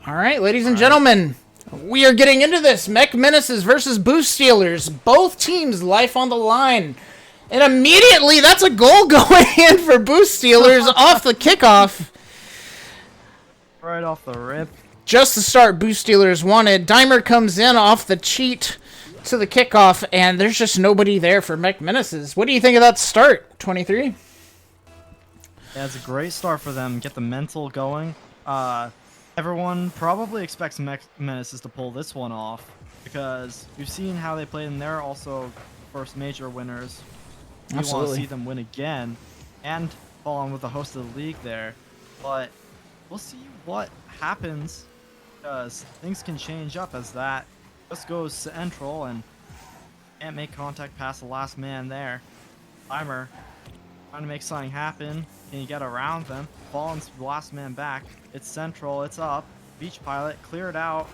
All right, ladies and gentlemen, we are getting into this. Mech Menaces versus Boost Stealers. Both teams' life on the line. And immediately, that's a goal going in for Boost Stealers off the kickoff. Right off the rip. Just the start Boost Stealers wanted. Dimer comes in off the cheat to the kickoff, and there's just nobody there for Mech Menaces. What do you think of that start, 23? Yeah, it's a great start for them. Get the mental going. Everyone probably expects Mech Menaces to pull this one off because we've seen how they played, and they're also first major winners. We want to see them win again and fall on with the host of the league there. But we'll see what happens because things can change up as that just goes central and can't make contact past the last man there. Timer trying to make something happen. Can you get around them? Fallen's the last man back. It's central. It's up. Beach Pilot cleared out.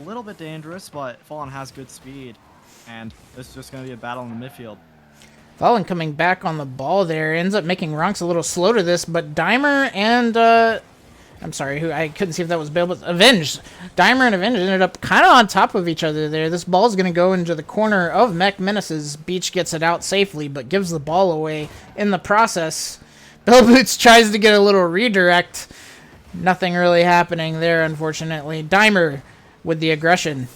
A little bit dangerous, but Fallen has good speed. And this is just going to be a battle in the midfield. Fallen coming back on the ball there. Ends up making Ronks a little slow to this, but Dimer and... I'm sorry, I couldn't see if that was Bale, but Avenge. Dimer and Avenge ended up kind of on top of each other there. This ball's going to go into the corner of Mech Menaces. Beach gets it out safely, but gives the ball away in the process. Bell Boots tries to get a little redirect. Nothing really happening there, unfortunately. Dimer with the aggression.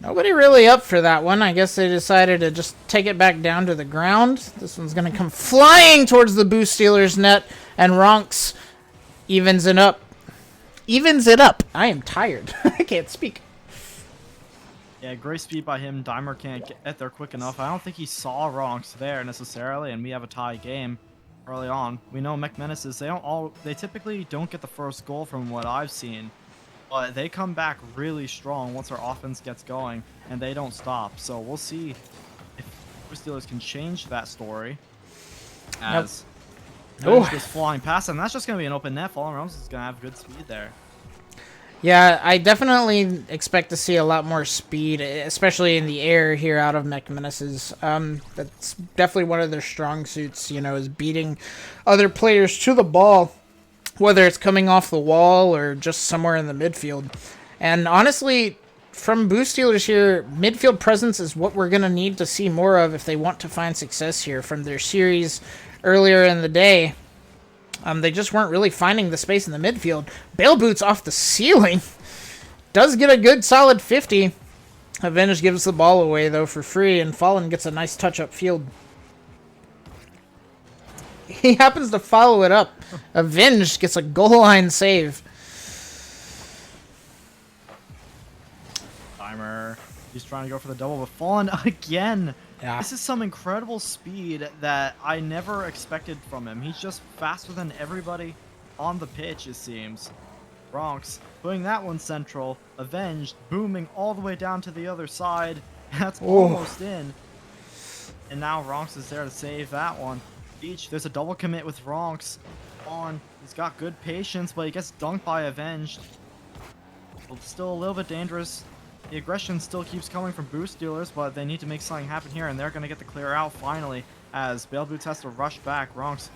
Nobody really up for that one. I guess they decided to just take it back down to the ground. This one's going to come flying towards the Boost Stealers net, and Ronks evens it up. Evens it up. I am tired. I can't speak. Yeah, great speed by him. Dimer can't get there quick enough. I don't think he saw Ronks there necessarily, and we have a tie game early on. We know Mech Menaces, they typically don't get the first goal from what I've seen. But they come back really strong once our offense gets going, and they don't stop. So we'll see if the Steelers can change that story. As just flying past them, that's just going to be an open net. Fallen Realms is going to have good speed there. Yeah, I definitely expect to see a lot more speed, especially in the air here out of Mech Menaces. That's definitely one of their strong suits, is beating other players to the ball, whether it's coming off the wall or just somewhere in the midfield. And honestly, from Boost Stealers here, midfield presence is what we're going to need to see more of if they want to find success here from their series earlier in the day. They just weren't really finding the space in the midfield. Bale Boots off the ceiling. Does get a good solid 50. Avenge gives the ball away, though, for free, and Fallen gets a nice touch up field. He happens to follow it up. Avenge gets a goal line save. Timer. He's trying to go for the double, but Fallen again. Yeah. This is some incredible speed that I never expected from him. He's just faster than everybody on the pitch, it seems. Ronks putting that one central. Avenged booming all the way down to the other side. That's almost in. And now Ronks is there to save that one. There's a double commit with Ronks on. He's got good patience, but he gets dunked by Avenged. Still a little bit dangerous. The aggression still keeps coming from Boost Stealers, but they need to make something happen here, and they're going to get the clear out finally as Bale Boots has to rush back. Ronks,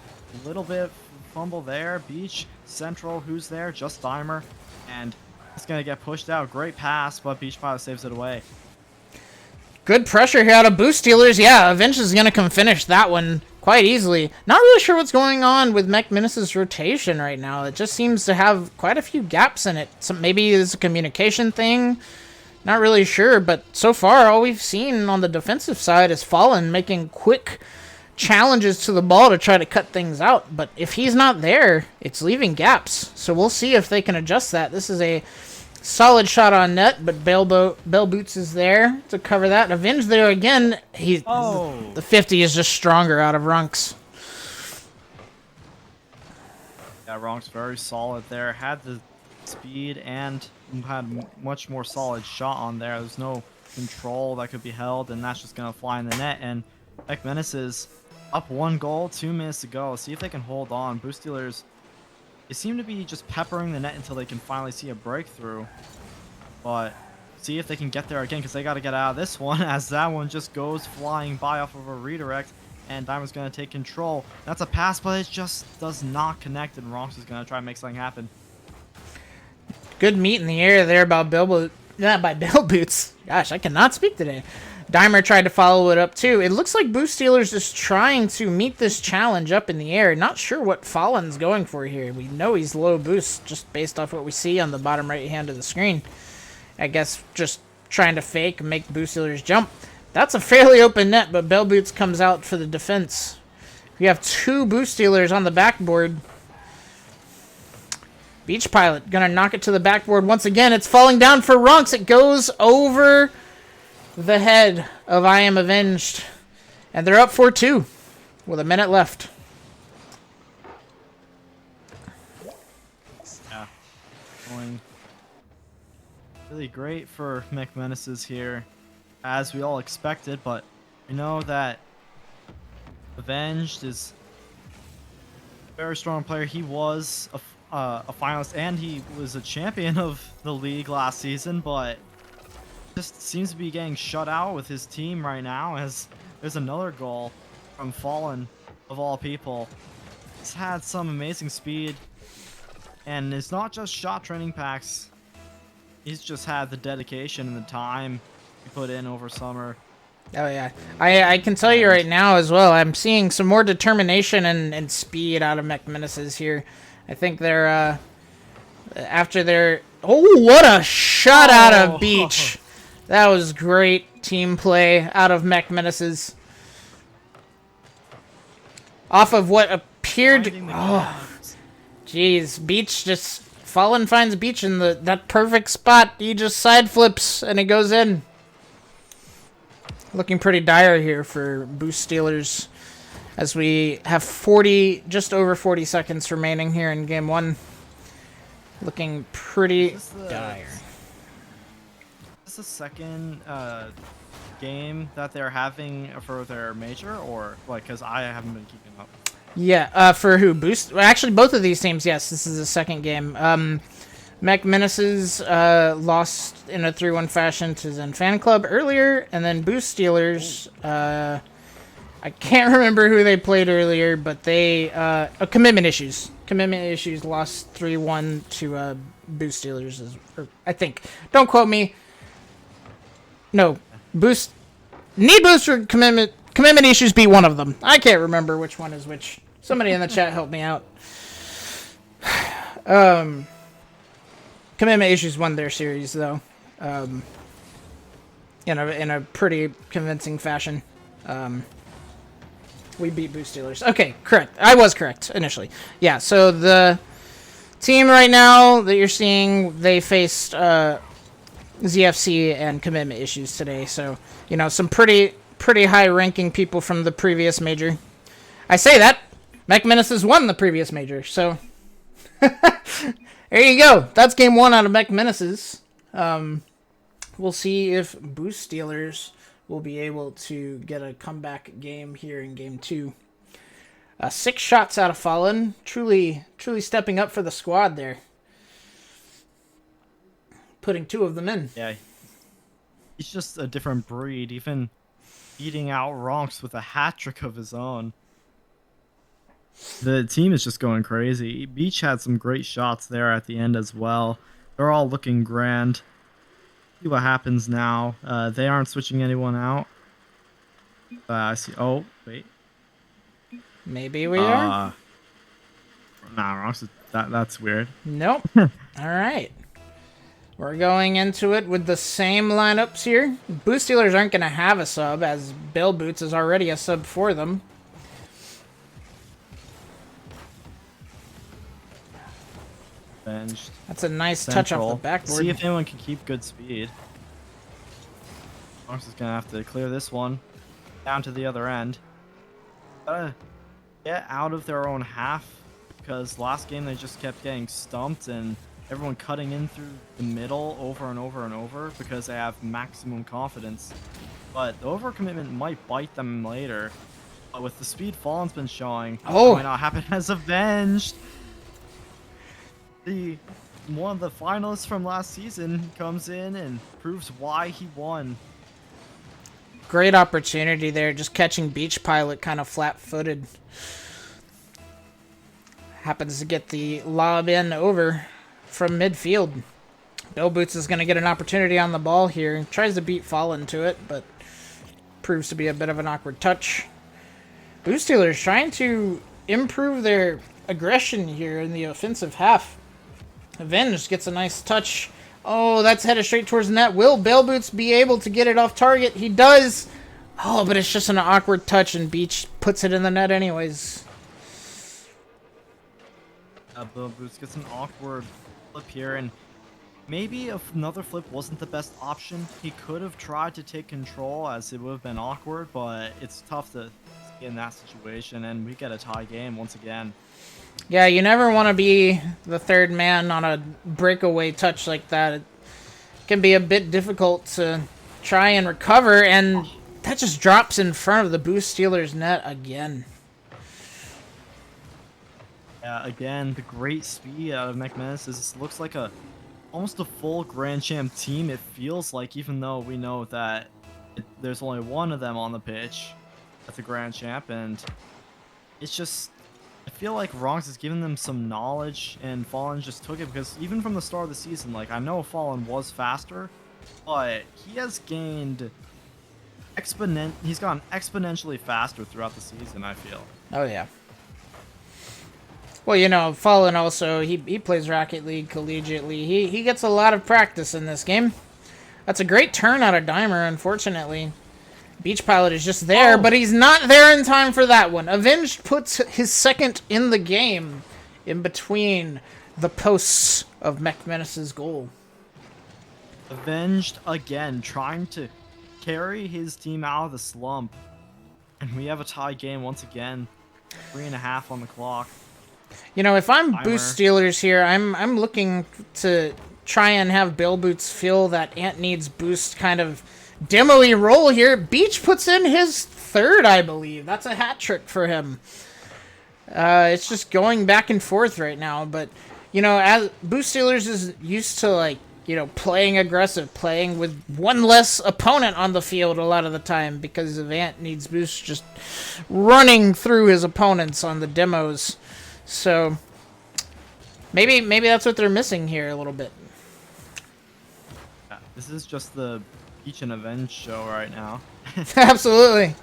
a little bit fumble there. Beach, central, who's there? Just Dimer, and it's going to get pushed out. Great pass, but Beach Pilot saves it away. Good pressure here out of Boost Stealers. Yeah, Avenge is going to come finish that one quite easily. Not really sure what's going on with Mech Menaces' rotation right now. It just seems to have quite a few gaps in it. Maybe it's a communication thing. Not really sure, but so far all we've seen on the defensive side is Fallen making quick challenges to the ball to try to cut things out. But if he's not there, it's leaving gaps. So we'll see if they can adjust that. This is a solid shot on net, but Bell Boots is there to cover that. Avenge there again. The 50 is just stronger out of Ronks. Yeah, Ronks very solid there. Had the speed and had much more solid shot on there. There's no control that could be held, and that's just going to fly in the net. And Mech Menaces up 1 goal, 2 minutes to go. See if they can hold on. Boost Stealers, they seem to be just peppering the net until they can finally see a breakthrough. But see if they can get there again, because they got to get out of this one, as that one just goes flying by off of a redirect. And Diamond's going to take control. That's a pass, but it just does not connect, and Ronks is going to try and make something happen. Good meat in the air there about not by Bell Boots. Gosh, I cannot speak today. Dimer tried to follow it up too. It looks like Boost Stealers is trying to meet this challenge up in the air. Not sure what Fallen's going for here. We know he's low boost just based off what we see on the bottom right hand of the screen. I guess just trying to fake and make Boost Stealers jump. That's a fairly open net, but Bell Boots comes out for the defense. We have 2 Boost Stealers on the backboard. Beach Pilot gonna knock it to the backboard once again. It's falling down for Runks. It goes over the head of I Am Avenged. And they're up 4-2 with a minute left. Yeah. Going really great for Mech Menaces here, as we all expected, but we know that Avenged is a very strong player. He was a finalist and he was a champion of the league last season, but just seems to be getting shut out with his team right now, as there's another goal from Fallen of all people. He's had some amazing speed, and it's not just shot training packs. He's just had the dedication and the time he put in over summer. Oh yeah, I can tell you right now as well, I'm seeing some more determination and speed out of Mech Menaces here. I think they're after their what a shot out of Beach. That was great team play out of Mech Menaces. Off of what appeared to... Oh, jeez. Beach just... Fallen finds Beach in that perfect spot. He just side flips and it goes in. Looking pretty dire here for Boost Stealers, as we have just over 40 seconds remaining here in game 1. Looking pretty dire. Is this the second game that they're having for their major, or like, because I haven't been keeping up? Yeah, for who? Boost? Well, actually, both of these teams, yes, this is the second game. Mech Menaces lost in a 3-1 fashion to Zen Fan Club earlier, and then Boost Stealers, I can't remember who they played earlier, but they, Commitment Issues. Commitment Issues lost 3-1 to Boost Stealers, I think. Don't quote me. No, Boost... Need Boost for Commitment Issues be one of them. I can't remember which one is which. Somebody in the chat help me out. Commitment Issues won their series, though. In a pretty convincing fashion. We beat Boost Stealers. Okay, correct. I was correct initially. Yeah, so the team right now that you're seeing, they faced ZFC and Commitment Issues today. So, some pretty high-ranking people from the previous major. I say that. Mech Menaces won the previous major, so... There you go. That's game 1 out of Mech Menaces. We'll see if Boost Stealers will be able to get a comeback game here in game 2. 6 shots out of Fallen. Truly stepping up for the squad there. Putting 2 of them in. Yeah. He's just a different breed, even beating out Ronks with a hat-trick of his own. The team is just going crazy. Beach had some great shots there at the end as well. They're all looking grand. See what happens now. They aren't switching anyone out. I see. Oh, wait. Maybe we are? Nah, Ronks, that's weird. Nope. All right. We're going into it with the same lineups here. Boost Stealers aren't going to have a sub, as Bell Boots is already a sub for them. Avenged. That's a nice touch off the backboard. See if anyone can keep good speed. Ronks is going to have to clear this one down to the other end. Gotta get out of their own half, because last game they just kept getting stumped and everyone cutting in through the middle over and over and over because they have maximum confidence. But the overcommitment might bite them later. But with the speed Fallen's been showing, it might not happen as Avenged. One of the finalists from last season comes in and proves why he won. Great opportunity there, just catching Beach Pilot kind of flat-footed. Happens to get the lob in over from midfield. Bill Boots is going to get an opportunity on the ball here. Tries to beat Fallen to it, but proves to be a bit of an awkward touch. Boost Stealers trying to improve their aggression here in the offensive half. Avenged gets a nice touch. Oh, that's headed straight towards the net. Will Bill Boots be able to get it off target? He does. Oh, but it's just an awkward touch, and Beach puts it in the net anyways. Bill Boots gets an awkward flip here, and maybe if another flip wasn't the best option, he could have tried to take control, as it would have been awkward, but it's tough to stay in that situation, and we get a tie game once again. Yeah, you never want to be the third man on a breakaway touch like that. It can be a bit difficult to try and recover, and that just drops in front of the Boost Stealers net again. Yeah, again, the great speed out of Mech Menaces. This looks like almost a full Grand Champ team, it feels like, even though we know that there's only one of them on the pitch. That's a Grand Champ, and it's just... I feel like Ronks has given them some knowledge, and Fallen just took it, because even from the start of the season, like, I know Fallen was faster, but he has gained he's gotten exponentially faster throughout the season, I feel. Oh, yeah. Well, you know, Fallen also, he plays Rocket League collegiately. He gets a lot of practice in this game. That's a great turn out of Dimer, unfortunately. Beach Pilot is just there, but he's not there in time for that one. Avenged puts his second in the game in between the posts of Mech Menace's goal. Avenged again, trying to carry his team out of the slump. And we have a tie game once again. 3.5 on the clock. You know, if I'm Dimer. Boost Stealers here, I'm looking to try and have Bill Boots feel that Ant needs boost kind of demo-y role here. Beach puts in his third, I believe. That's a hat trick for him. It's just going back and forth right now. But, you know, as Boost Stealers is used to, like, you know, playing aggressive, playing with one less opponent on the field a lot of the time, because of Ant needs boost just running through his opponents on the demos. So maybe that's what they're missing here a little bit. Yeah, this is just the Peach and Avenge show right now. Absolutely.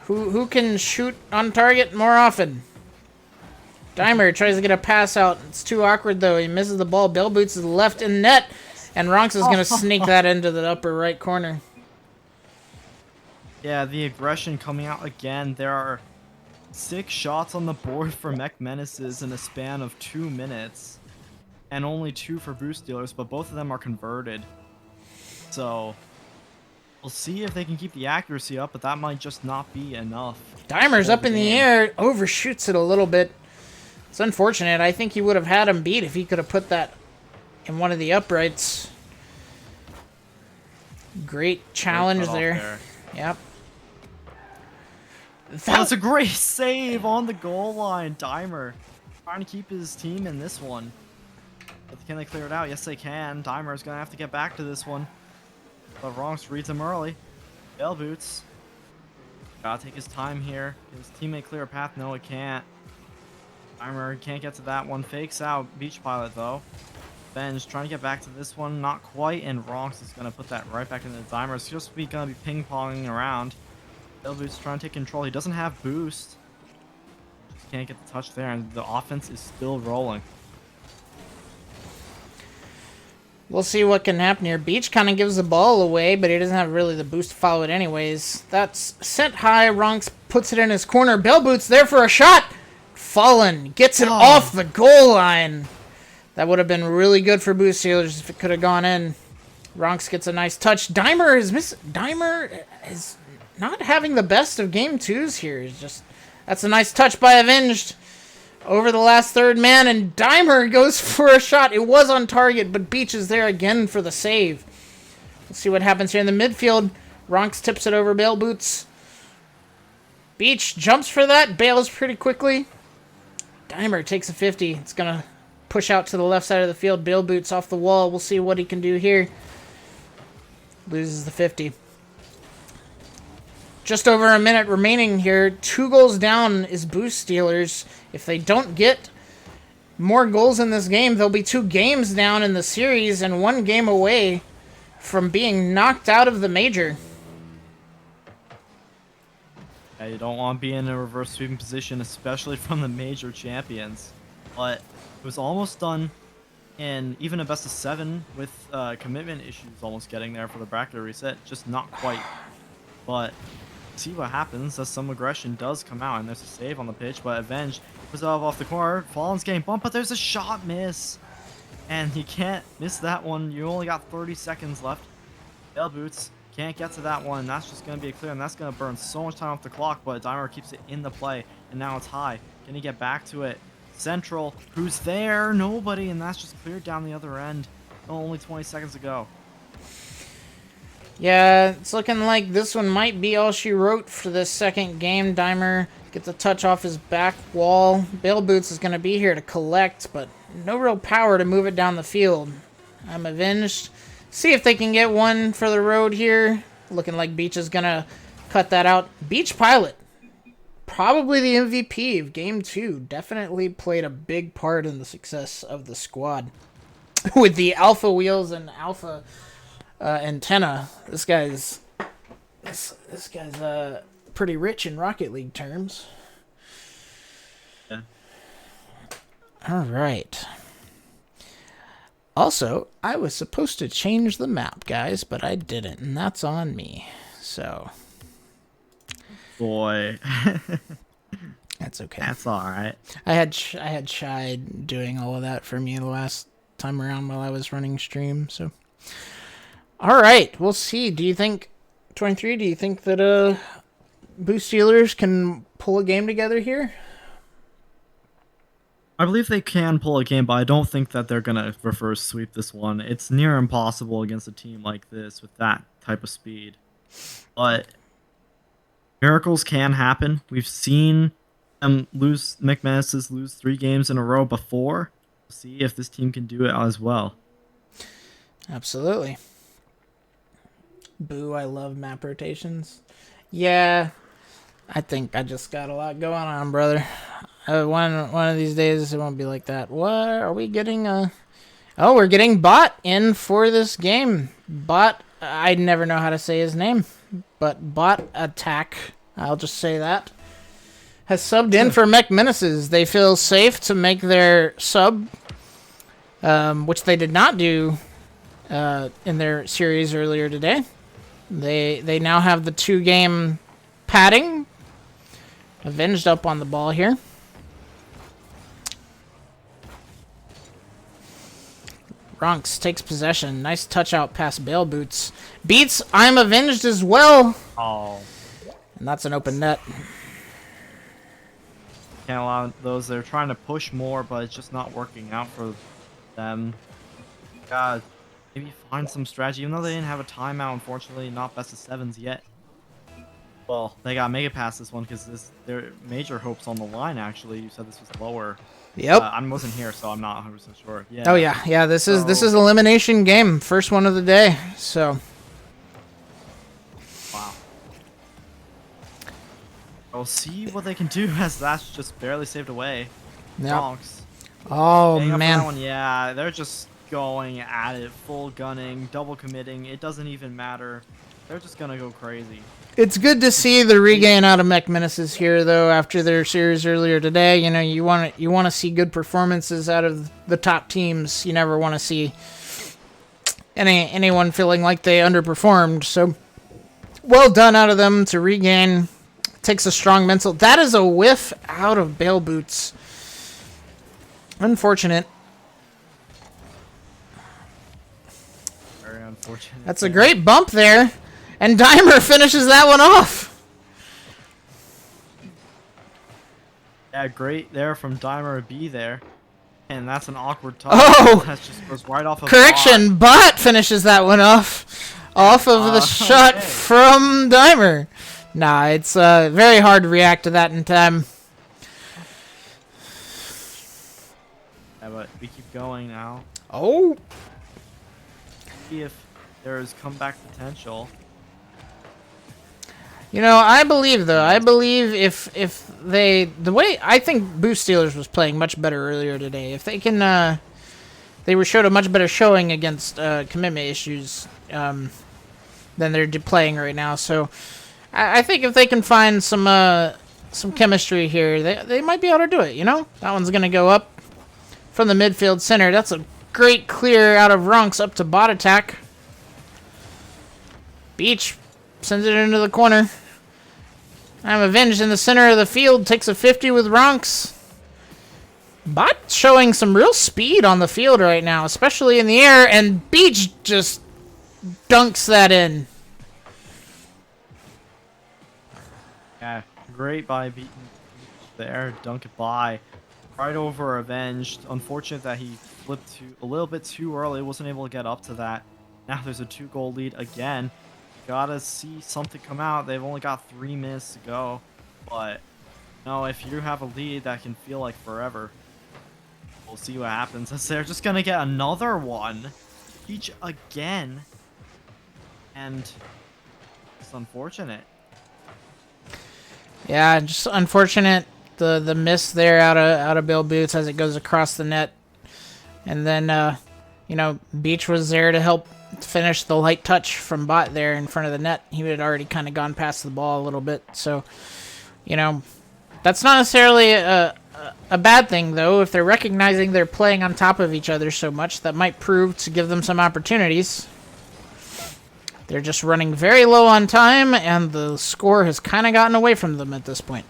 Who can shoot on target more often? Dimer tries to get a pass out. It's too awkward though. He misses the ball. Bill Boots is left in net, and Ronks is gonna sneak that into the upper right corner. Yeah, the aggression coming out again. There are 6 shots on the board for Mech Menaces in a span of 2 minutes, and only 2 for Boost Stealers, but both of them are converted. So we'll see if they can keep the accuracy up, but that might just not be enough. Dimer's up in the air, overshoots it a little bit. It's unfortunate. I think he would have had him beat if he could have put that in one of the uprights. Great challenge there. Yep. That's a great save on the goal line. Dimer trying to keep his team in this one. But can they clear it out? Yes, they can. Dimer's going to have to get back to this one. But Ronks reads him early. Bell Boots. Gotta take his time here. Can his teammate clear a path? No, it can't. Dimer can't get to that one. Fakes out Beach Pilot, though. Ben's trying to get back to this one. Not quite. And Ronks is going to put that right back into the Dimer. It's just going to be ping-ponging around. Bell Boots trying to take control. He doesn't have boost. Just can't get the touch there. And the offense is still rolling. We'll see what can happen here. Beach kind of gives the ball away, but he doesn't have really the boost to follow it anyways. That's sent high. Ronks puts it in his corner. Bell Boots there for a shot. Fallen gets it off the goal line. That would have been really good for Boost Stealers if it could have gone in. Ronks gets a nice touch. Dimer is not having the best of game twos here. It's just, that's a nice touch by Avenged over the last third man, and Dimer goes for a shot. It was on target, but Beach is there again for the save. Let's see what happens here in the midfield. Ronks tips it over Bale Boots. Beach jumps for that, bails pretty quickly. Dimer takes a 50. It's going to push out to the left side of the field. Bale Boots off the wall. We'll see what he can do here. Loses the 50. Just over a minute remaining here. 2 goals down is Boost Stealers. If they don't get more goals in this game, they'll be 2 games down in the series and 1 game away from being knocked out of the major. Yeah, you don't want to be in a reverse sweeping position, especially from the major champions. But it was almost done, and even a best of 7 with commitment issues almost getting there for the bracket reset, just not quite. But see what happens as some aggression does come out, and there's a save on the pitch, but Avenge was off the corner. Fallen's getting bumped, but there's a shot miss, and you can't miss that one. You only got 30 seconds left. Bale Boots can't get to that one. That's just going to be a clear, and that's going to burn so much time off the clock, but Dimer keeps it in the play, and now it's high. Can he get back to it? Central, who's there? Nobody, and that's just cleared down the other end. Only 20 seconds to go. Yeah, it's looking like this one might be all she wrote for this second game. Dimer gets a touch off his back wall. Bale Boots is going to be here to collect, but no real power to move it down the field. I'm Avenged. See if they can get one for the road here. Looking like Beach is going to cut that out. Beach Pilot, probably the MVP of Game 2. Definitely played a big part in the success of the squad. With the alpha wheels and alpha antenna, this guy's pretty rich in Rocket League terms. Yeah. All right. Also, I was supposed to change the map, guys, but I didn't, and that's on me. So, Boy. that's okay. That's all right. I had Shy doing all of that for me the last time around while I was running stream. So, all right, we'll see. Do you think 23? Do you think that Boost Steelers can pull a game together here? I believe they can pull a game, but I don't think that they're going to reverse sweep this one. It's near impossible against a team like this with that type of speed. But miracles can happen. We've seen them Menaces lose 3 games in a row before. We'll see if this team can do it as well. Absolutely. Boo, I love map rotations. Yeah, I think I just got a lot going on, brother. One of these days it won't be like that. What are we getting? Oh, we're getting Bot in for this game. Bot, I never know how to say his name, but Bot Attack, I'll just say that, has subbed in for Mech Menaces. They feel safe to make their sub, which they did not do in their series earlier today. They now have the 2-game padding. Avenged up on the ball here. Ronks takes possession. Nice touch out past Bale Boots. Beats I'm Avenged as well. Oh. And that's an open net. Can't allow those. They're trying to push more, but it's just not working out for them. God, maybe find some strategy. Even though they didn't have a timeout, unfortunately, not best of 7s yet. Well, they got mega pass this one because their major hopes on the line. Actually, you said this was lower. Yep. I wasn't here, so I'm not 100% sure. Yeah. Oh yeah. This is elimination game, first one of the day. So. Wow. We'll see what they can do as that's just barely saved away. Yep. Bronx. Oh Getting up for man. that one, yeah, they're just going at it, full gunning, double committing. It doesn't even matter. They're just gonna go crazy. It's good to see the regain out of Mech Menaces here, though. After their series earlier today, you know, you want to see good performances out of the top teams. You never want to see anyone feeling like they underperformed. So, well done out of them to regain. Takes a strong mental. That is a whiff out of Bale Boots. Unfortunate. Very unfortunate. That's a great bump there. And Dimer finishes that one off. Yeah, great there from Dimer B there. And that's an awkward touch. Oh! That just goes right off of Correction, Bot finishes that one off of the shot okay. from Dimer. Nah, it's very hard to react to that in time. Yeah, but we keep going now. Oh! See if there is comeback potential. You know, I believe though. I believe if they the way I think Boost Steelers was playing much better earlier today. If they can, they were showed a much better showing against commitment issues than they're playing right now. So I think if they can find some chemistry here, they might be able to do it. You know, that one's gonna go up from the midfield center. That's a great clear out of Ronks up to bot attack. Beach sends it into the corner. I'm Avenged in the center of the field. Takes a 50 with Ronks. Bot showing some real speed on the field right now, especially in the air, and Beach just dunks that in. Yeah, great by beating there. Dunk it by. Right over Avenged. Unfortunate that he flipped a little bit too early. Wasn't able to get up to that. Now there's a 2-goal lead again. Gotta see something come out. They've only got 3 minutes to go. But, no, if you have a lead, that can feel like forever. We'll see what happens. As they're just gonna get another one. Each again. And it's unfortunate. Yeah, just unfortunate the miss there out of Bill Boots as it goes across the net. And then, you know, Beach was there to help finish the light touch from Bot there in front of the net. He had already kind of gone past the ball a little bit. So, you know, that's not necessarily a bad thing, though. If they're recognizing they're playing on top of each other so much, that might prove to give them some opportunities. They're just running very low on time, and the score has kind of gotten away from them at this point.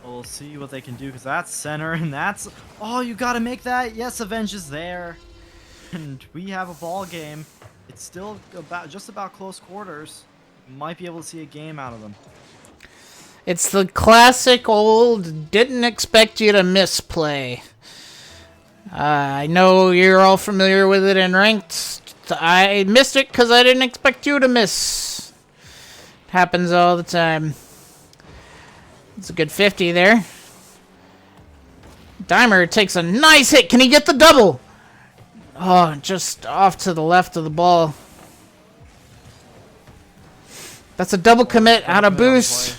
We'll see what they can do, because that's center, and that's... Oh, you gotta make that! Yes, Avenge is there! And we have a ball game. It's still just about close quarters. Might be able to see a game out of them. It's the classic old didn't expect you to miss play. I know you're all familiar with it in ranked. I missed it because I didn't expect you to miss. It happens all the time. It's a good 50 there. Dimer takes a nice hit. Can he get the double? Oh, just off to the left of the ball. That's a double commit out of Boost.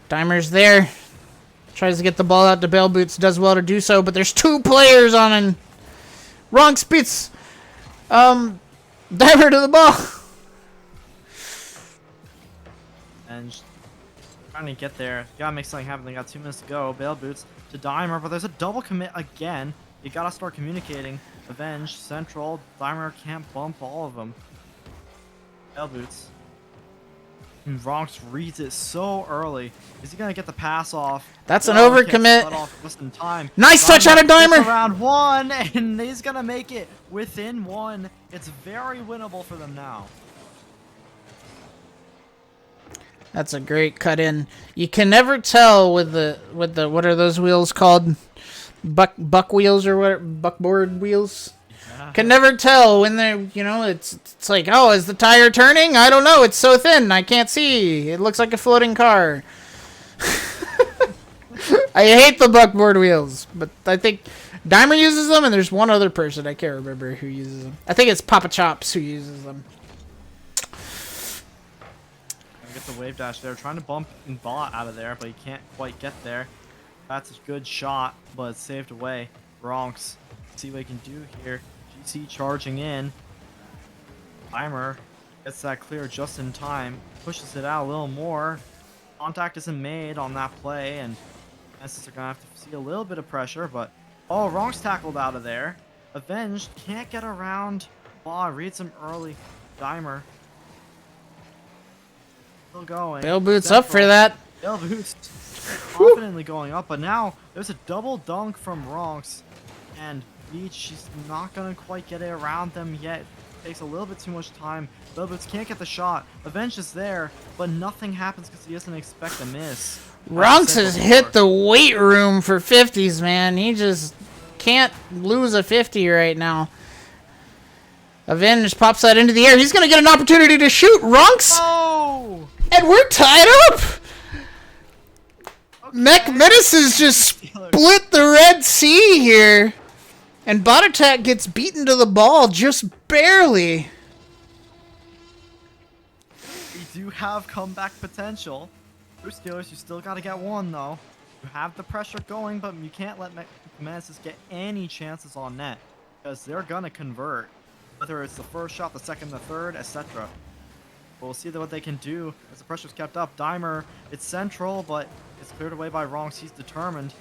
Dimer's there. Tries to get the ball out to Bell Boots. Does well to do so, but there's 2 players on him. Wrong spits. Dimer to the ball. And trying to get there. Gotta make something happen. They got 2 minutes to go. Bale Boots to Dimer, but there's a double commit again. You gotta start communicating. Avenge, Central. Dimer can't bump all of them. Bale Boots. And Ronks reads it so early. Is he gonna get the pass off? That's an overcommit. Just in time. Nice touch out of Dimer. Round 1, and he's gonna make it within 1. It's very winnable for them now. That's a great cut in. You can never tell with the what are those wheels called? Buck wheels or what? Buckboard wheels. Yeah. Can never tell when they're, you know, it's like, oh, is the tire turning? I don't know. It's so thin. I can't see. It looks like a floating car. I hate the buckboard wheels, but I think Dimer uses them, and there's one other person I can't remember who uses them. I think it's Papa Chops who uses them. Get the wave dash there, trying to bump Bot out of there, but he can't quite get there. That's a good shot, but it's saved away. Bronx, see what he can do here. GC charging in. Dimer gets that clear just in time, pushes it out a little more. Contact isn't made on that play, and Menaces are gonna have to see a little bit of pressure, but oh, Ronks tackled out of there. Avenged can't get around. Bot reads him early. Dimer still going. Bale Boots up for that. Bale Boots confidently going up, but now there's a double dunk from Ronks, and Beach, she's not gonna quite get it around them yet. Takes a little bit too much time. Bale Boots can't get the shot. Avenge is there, but nothing happens because he doesn't expect a miss. Ronks has hit the weight room for 50s, man. He just can't lose a 50 right now. Avenge pops that into the air. He's going to get an opportunity to shoot. Ronks! Oh! And we're tied up! Okay. Mech Menaces just split the Red Sea here. And Bot Attack gets beaten to the ball just barely. We do have comeback potential. Bruce Steelers, you still got to get one, though. You have the pressure going, but you can't let Menaces get any chances on net, because they're going to convert. Whether it's the first shot, the second, the third, etc. We'll see what they can do as the pressure's kept up. Dimer, it's central, but it's cleared away by Ronks. He's determined.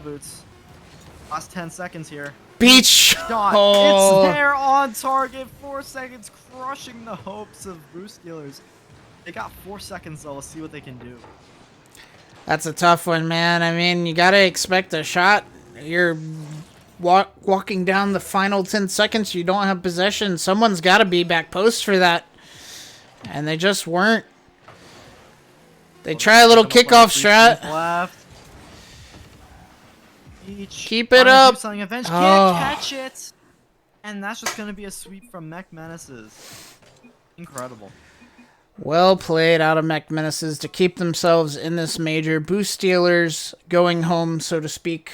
Boots. Last 10 seconds here. Beach Shot. Oh. It's there on target. 4 seconds, crushing the hopes of Bruce Steelers. They got 4 seconds, though. Let's see what they can do. That's a tough one, man. I mean, you gotta expect a shot. You're walking down the final 10 seconds. You don't have possession. Someone's got to be back post for that. And they just weren't. They try a little kickoff strat. Left. Keep it up. Can't catch it. And that's just going to be a sweep from Mech Menaces. Incredible. Well played out of Mech Menaces to keep themselves in this major. Boost Steelers going home, so to speak.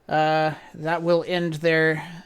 That will end their